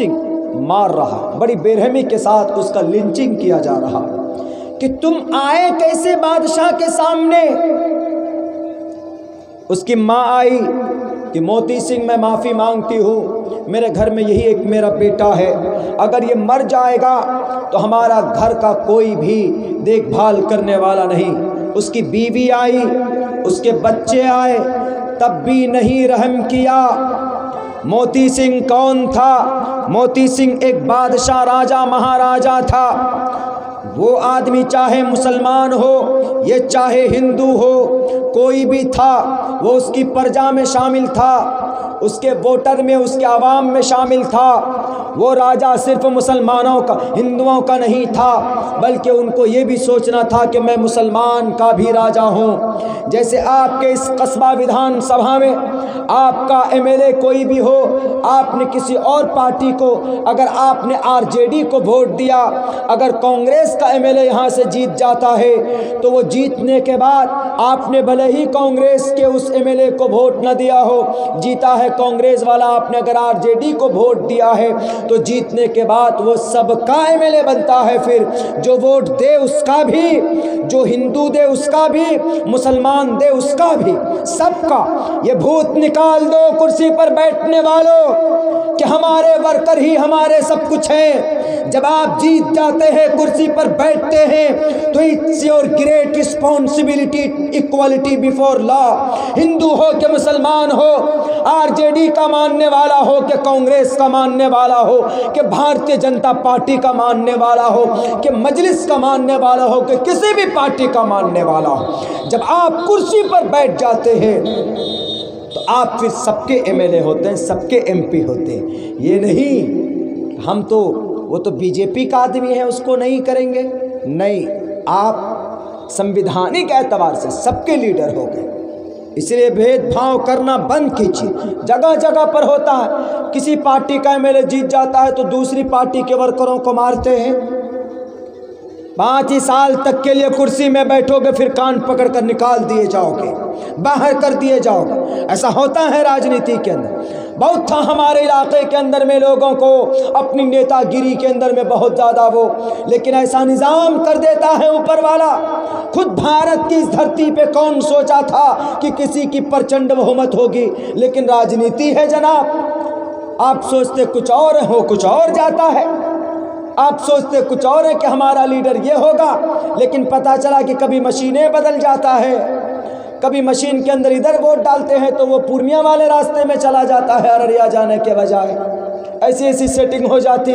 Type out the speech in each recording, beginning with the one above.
सिंह मार रहा, बड़ी बेरहमी के साथ उसका लिंचिंग किया जा रहा कि तुम आए कैसे बादशाह के सामने। उसकी माँ आई कि मोती सिंह मैं माफ़ी मांगती हूँ, मेरे घर में यही एक मेरा बेटा है, अगर ये मर जाएगा तो हमारा घर का कोई भी देखभाल करने वाला नहीं। उसकी बीवी आई, उसके बच्चे आए, तब भी नहीं रहम किया। मोती सिंह कौन था? मोती सिंह एक बादशाह, राजा, महाराजा था। वो आदमी चाहे मुसलमान हो, ये चाहे हिंदू हो, कोई भी था, वो उसकी प्रजा में शामिल था, उसके वोटर में, उसके आवाम में शामिल था। वो राजा सिर्फ मुसलमानों का, हिंदुओं का नहीं था, बल्कि उनको ये भी सोचना था कि मैं मुसलमान का भी राजा हूँ। जैसे आपके इस कस्बा विधान सभा में आपका एमएलए कोई भी हो, आपने किसी और पार्टी को, अगर आपने आरजेडी को वोट दिया, अगर कांग्रेस का एमएलए यहाँ से जीत जाता है तो वो जीतने के बाद आपने भले ही कांग्रेस के उस एमएलए को वोट न दिया हो, जीता है कांग्रेस वाला, आपने अगर आरजेडी को वोट दिया है तो जीतने के बाद वो सबका एमएलए बनता है। फिर जो वोट दे उसका भी, जो हिंदू दे उसका भी, मुसलमान दे उसका भी, सबका। ये भूत निकाल दो कुर्सी पर बैठने वालों कि हमारे वर्कर ही हमारे सब कुछ हैं। जब आप जीत जाते हैं, कुर्सी पर बैठते हैं, तो it's your great responsibility, equality before law. Hindu हो कि मुसलमान हो, आरजेडी का मानने वाला हो कि कांग्रेस का मानने वाला हो, कि भारतीय जनता पार्टी का मानने वाला हो, कि मजलिस का मानने वाला हो, कि किसी भी पार्टी का मानने वाला हो, जब आप कुर्सी पर बैठ जाते हैं तो आप फिर सबके एमएलए होते हैं, सबके एमपी होते हैं। ये नहीं हम तो, वो तो बीजेपी का आदमी है उसको नहीं करेंगे, नहीं, आप संविधानिक एतबार से सबके लीडर हो गए। इसलिए भेदभाव करना बंद कीजिए। जगह जगह पर होता है, किसी पार्टी का एमएलए जीत जाता है तो दूसरी पार्टी के वर्करों को मारते हैं। 5 ही साल तक के लिए कुर्सी में बैठोगे, फिर कान पकड़कर निकाल दिए जाओगे, बाहर कर दिए जाओगे। ऐसा होता है राजनीति के अंदर। बहुत था हमारे इलाके के अंदर में लोगों को अपनी नेतागिरी के अंदर में बहुत ज़्यादा वो, लेकिन ऐसा निज़ाम कर देता है ऊपर वाला। खुद भारत की इस धरती पे कौन सोचा था कि किसी की प्रचंड बहुमत होगी, लेकिन राजनीति है जनाब। आप सोचते कुछ और हो, कुछ और जाता है। आप सोचते कुछ और है कि हमारा लीडर ये होगा, लेकिन पता चला कि कभी मशीनें बदल जाता है, कभी मशीन के अंदर इधर वोट डालते हैं तो वो पूर्णिया वाले रास्ते में चला जाता है अररिया जाने के बजाय। ऐसी ऐसी सेटिंग हो जाती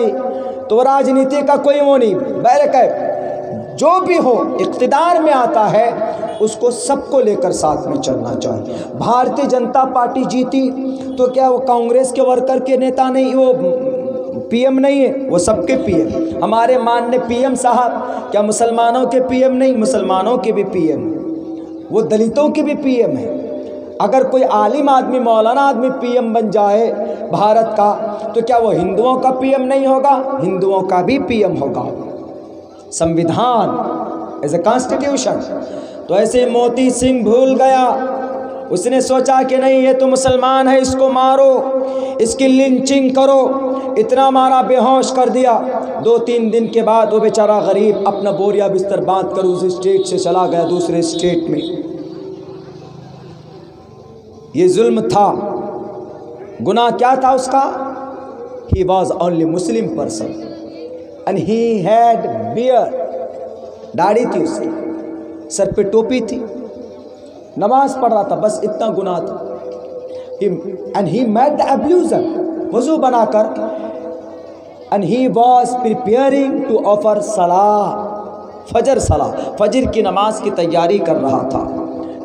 तो राजनीति का कोई वो नहीं। बैरक है, जो भी हो इक़्तिदार में आता है उसको सबको लेकर साथ में चलना चाहिए। भारतीय जनता पार्टी जीती तो क्या वो कांग्रेस के वर्कर के नेता नहीं, वो पीएम नहीं है, वो सबके पीएम। हमारे माननीय पीएम साहब क्या मुसलमानों के पीएम नहीं? मुसलमानों के भी पीएम, वो दलितों के भी पीएम है। अगर कोई आलिम आदमी, मौलाना आदमी पीएम बन जाए भारत का, तो क्या वो हिंदुओं का पीएम नहीं होगा? हिंदुओं का भी पीएम होगा। संविधान एज ए कॉन्स्टिट्यूशन। तो ऐसे मोती सिंह भूल गया, उसने सोचा कि नहीं ये तो मुसलमान है, इसको मारो, इसकी लिंचिंग करो। इतना मारा, बेहोश कर दिया। 2-3 दिन के बाद वो बेचारा गरीब अपना बोरिया बिस्तर बांध कर उस स्टेट से चला गया दूसरे स्टेट में। ये जुल्म था। गुनाह क्या था उसका? He was only Muslim person and he had beard. दाढ़ी थी उसकी, सर पे टोपी थी, नमाज पढ़ रहा था, बस इतना गुनाह था। And he met the abuser, वजू बनाकर, and he was preparing to offer सलाह, फजर सलाह, फजर की नमाज की तैयारी कर रहा था।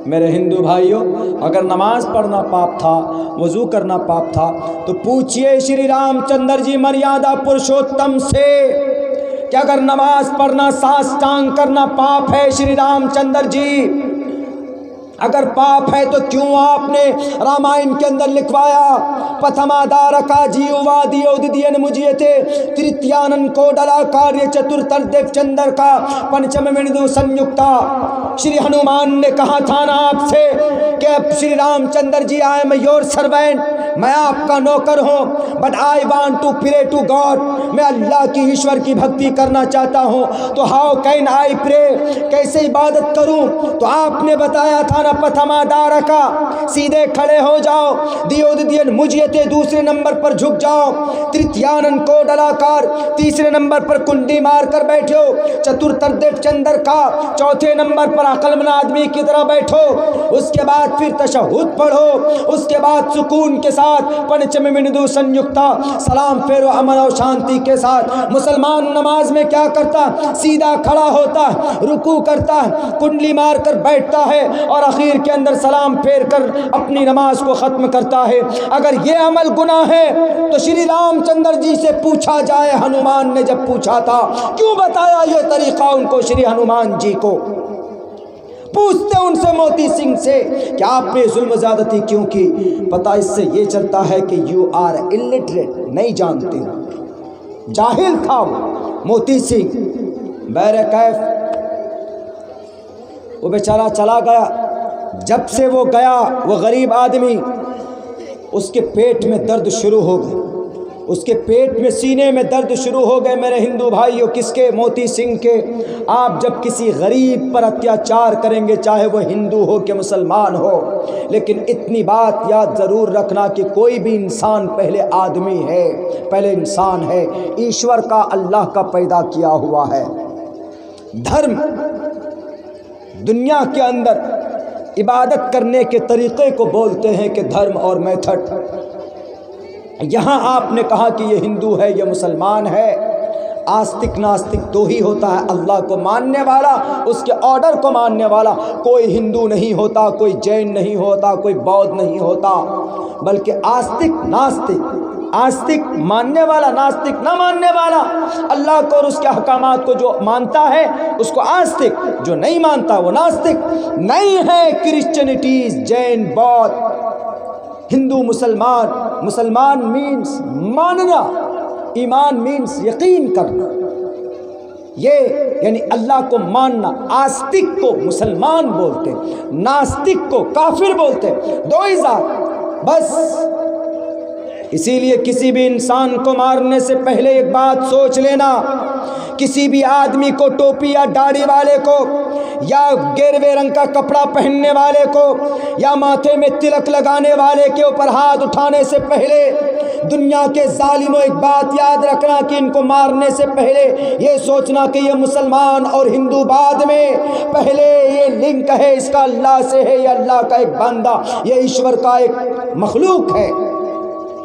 मेरे हिंदू भाइयों, अगर नमाज पढ़ना पाप था, वजू करना पाप था, तो पूछिए श्री रामचंद्र जी मर्यादा पुरुषोत्तम से कि अगर नमाज पढ़ना, साष्टांग करना पाप है, श्री रामचंद्र जी अगर पाप है तो क्यों आपने रामायण के अंदर लिखवाया प्रथमादारका जीववादियोदियन मुझियते तृतीयानन को डला कार्य चतुर्थदेव चंद्र का पंचम बिंदु संयुक्ता। श्री हनुमान ने कहा था ना आपसे कि Shri Ramchandra ji I am your servant, मैं आपका नौकर हूँ, but I want to pray to God, मैं अल्लाह की ईश्वर की भक्ति करना चाहता हूँ, तो हाउ कैन आई प्रे, कैसे इबादत करूँ? तो आपने बताया था ना प्रथमादारका, सीधे खड़े हो जाओ, दियोदियन मुझियते दूसरे नंबर पर झुक जाओ, तृतीयानन को डलाकार तीसरे नंबर पर कुंडी मार कर बैठो, चतुर्थदेव चंद्र का चौथे नंबर पर अक्लमंद आदमी की तरह बैठो, उसके बाद फिर तशहुद पढ़ो, उसके बाद सुकून के साथ पंचम बिंदु संयुक्ता सलाम फेरो अमन और शांति के साथ। मुसलमान नमाज में क्या करता? सीधा खड़ा होता है, रुकू करता है, कुंडली मार कर बैठता है और आखिर के अंदर सलाम फेर कर अपनी नमाज को ख़त्म करता है। अगर ये अमल गुनाह है तो श्री रामचंद्र जी से पूछा जाए, हनुमान ने जब पूछा था क्यों बताया ये तरीक़ा उनको, श्री हनुमान जी को पूछते उनसे मोती सिंह से कि आपने जुल्म ज़्यादती क्यों की? पता इससे ये चलता है कि यू आर इलिटरेट, नहीं जानते, जाहिल था वो मोती सिंह। बैर कैफ वो बेचारा चला गया। जब से वो गया वो गरीब आदमी, उसके पेट में दर्द शुरू हो गए, उसके पेट में सीने में दर्द शुरू हो गए। मेरे हिंदू भाइयों, किसके? मोती सिंह के। आप जब किसी गरीब पर अत्याचार करेंगे, चाहे वो हिंदू हो कि मुसलमान हो, लेकिन इतनी बात याद ज़रूर रखना कि कोई भी इंसान पहले आदमी है, पहले इंसान है, ईश्वर का, अल्लाह का पैदा किया हुआ है। धर्म दुनिया के अंदर इबादत करने के तरीक़े को बोलते हैं कि धर्म और मेथड। यहाँ आपने कहा कि ये हिंदू है, ये मुसलमान है। आस्तिक नास्तिक दो ही होता है, अल्लाह को मानने वाला, उसके ऑर्डर को मानने वाला। कोई हिंदू नहीं होता, कोई जैन नहीं होता, कोई बौद्ध नहीं होता, बल्कि आस्तिक नास्तिक, आस्तिक मानने वाला, नास्तिक न मानने वाला। अल्लाह को और उसके अहकामात को जो मानता है उसको आस्तिक, जो नहीं मानता वो नास्तिक। नहीं है क्रिश्चियनिटीज, जैन, बौद्ध, हिंदू, मुसलमान। मुसलमान मीन्स मानना, ईमान मीन्स यकीन करना, ये यानी अल्लाह को मानना। आस्तिक को मुसलमान बोलते, नास्तिक को काफिर बोलते, दो ही जात बस। इसीलिए किसी भी इंसान को मारने से पहले एक बात सोच लेना, किसी भी आदमी को, टोपी या दाढ़ी वाले को, या गेरुए रंग का कपड़ा पहनने वाले को, या माथे में तिलक लगाने वाले के ऊपर हाथ उठाने से पहले दुनिया के जालिमों एक बात याद रखना कि इनको मारने से पहले ये सोचना कि ये मुसलमान और हिंदू बाद में, पहले ये लिंक है इसका अल्लाह से है, ये अल्लाह का एक बंदा, ये ईश्वर का एक मखलूक है।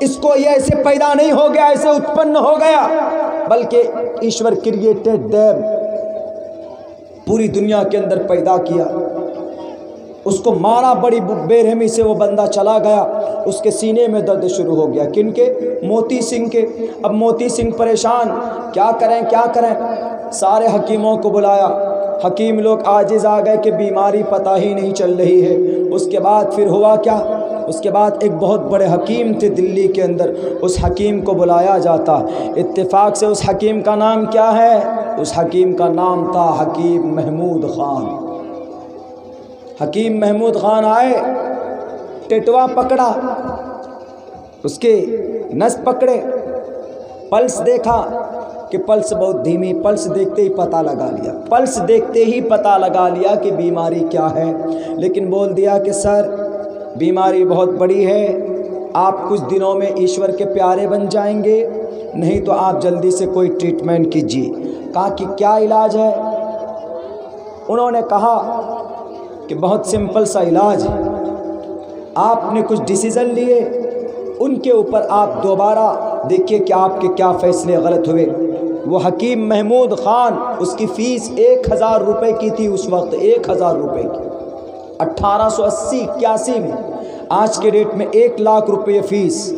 इसको ये ऐसे पैदा नहीं हो गया, ऐसे उत्पन्न हो गया, बल्कि ईश्वर क्रिएटेड देम, पूरी दुनिया के अंदर पैदा किया। उसको मारा बड़ी बेरहमी से, वो बंदा चला गया, उसके सीने में दर्द शुरू हो गया। किनके? मोती सिंह के। अब मोती सिंह परेशान, क्या करें क्या करें। सारे हकीमों को बुलाया, हकीम लोग आजिज़ आ गए कि बीमारी पता ही नहीं चल रही है। उसके बाद फिर हुआ क्या? उसके बाद एक बहुत बड़े हकीम थे दिल्ली के अंदर, उस हकीम को बुलाया जाता। इत्तेफाक से उस हकीम का नाम क्या है? उस हकीम का नाम था हकीम महमूद ख़ान। हकीम महमूद ख़ान आए, टेटवा पकड़ा, उसके नस पकड़े, पल्स देखा कि पल्स बहुत धीमी, पल्स देखते ही पता लगा लिया, पल्स देखते ही पता लगा लिया कि बीमारी क्या है। लेकिन बोल दिया कि सर बीमारी बहुत बड़ी है, आप कुछ दिनों में ईश्वर के प्यारे बन जाएंगे, नहीं तो आप जल्दी से कोई ट्रीटमेंट कीजिए। कहा कि क्या इलाज है? उन्होंने कहा कि बहुत सिंपल सा इलाज है, आपने कुछ डिसीज़न लिए, उनके ऊपर आप दोबारा देखिए कि आपके क्या फ़ैसले गलत हुए। वो हकीम महमूद ख़ान, उसकी फ़ीस 1000 रुपये की थी उस वक्त, 1000 रुपये की, 1880-81 में। आज के डेट में 1 लाख रुपये फ़ीस।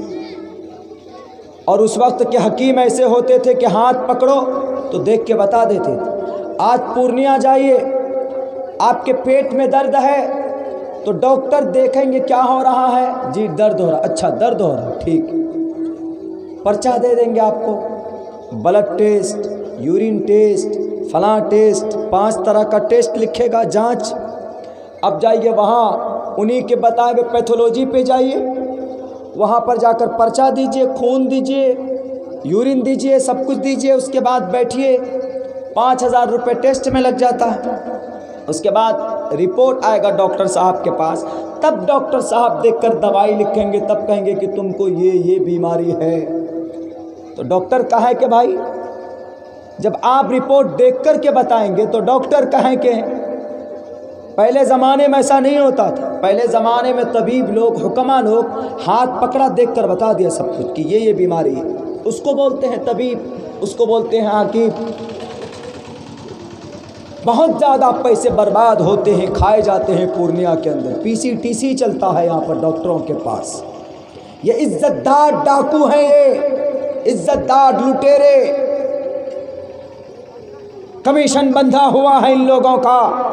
और उस वक्त के हकीम ऐसे होते थे कि हाथ पकड़ो तो देख के बता देते थे। आज पूर्णिया जाइए, आपके पेट में दर्द है, तो डॉक्टर देखेंगे क्या हो रहा है, जी दर्द हो रहा, अच्छा दर्द हो रहा, ठीक, पर्चा दे देंगे आपको, ब्लड टेस्ट, यूरिन टेस्ट, फलां टेस्ट, 5 तरह का टेस्ट लिखेगा, जांच। अब जाइए वहाँ उन्हीं के बताए हुए पैथोलॉजी पे जाइए, वहाँ पर जाकर पर्चा दीजिए, खून दीजिए, यूरिन दीजिए, सब कुछ दीजिए, उसके बाद बैठिए, 5,000 रुपये टेस्ट में लग जाता है। उसके बाद रिपोर्ट आएगा डॉक्टर साहब के पास, तब डॉक्टर साहब देखकर दवाई लिखेंगे, तब कहेंगे कि तुमको ये बीमारी है। तो डॉक्टर कहे कि भाई जब आप रिपोर्ट देख कर के बताएंगे तो डॉक्टर कहें कि पहले ज़माने में ऐसा नहीं होता था। पहले ज़माने में तबीब लोग, हुक्मा लोग हाथ पकड़ा देख कर बता दिया सब कुछ कि ये बीमारी है, उसको बोलते हैं तबीब, उसको बोलते हैं हकीम। बहुत ज़्यादा पैसे बर्बाद होते हैं, खाए जाते हैं पूर्णिया के अंदर। PCTC चलता है यहाँ पर डॉक्टरों के पास। ये इज्जतदार डाकू हैं, ये इज्जतदार लुटेरे, कमीशन बंधा हुआ है इन लोगों का।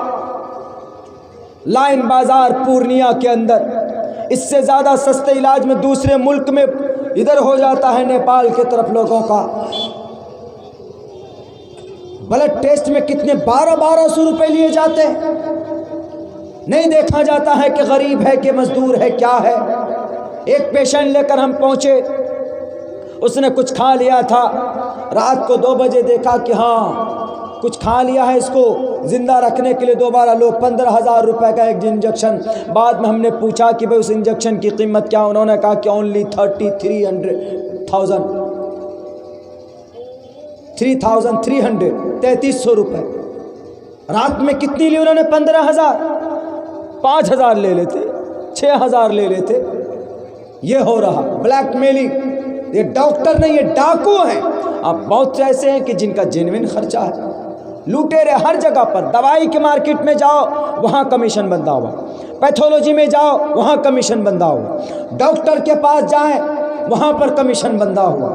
लाइन बाजार पूर्णिया के अंदर, इससे ज़्यादा सस्ते इलाज में दूसरे मुल्क में इधर हो जाता है, नेपाल के तरफ लोगों का। ब्लड टेस्ट में कितने 1200 रुपये लिए जाते हैं। नहीं देखा जाता है कि गरीब है कि मजदूर है, क्या है। एक पेशेंट लेकर हम पहुंचे, उसने कुछ खा लिया था, रात को 2 बजे देखा कि हाँ कुछ खा लिया है, इसको जिंदा रखने के लिए दोबारा लो 15,000 रुपये का एक इंजेक्शन। बाद में हमने पूछा कि भाई उस इंजेक्शन की कीमत क्या, उन्होंने कहा कि ओनली 33,300 3300 रुपये। रात में कितनी ली उन्होंने? 15,000, 5,000 ले लेते, 6,000 ले लेते। ये हो रहा ब्लैकमेलिंग। ये डॉक्टर नहीं, ये डाकू हैं। अब बहुत से ऐसे हैं कि जिनका जेन्युइन खर्चा है, लुटेरे हर जगह पर। दवाई के मार्केट में जाओ, वहाँ कमीशन बंधा हुआ, पैथोलॉजी में जाओ, वहाँ कमीशन बंधा हुआ, डॉक्टर के पास जाएं, वहाँ पर कमीशन बंधा हुआ।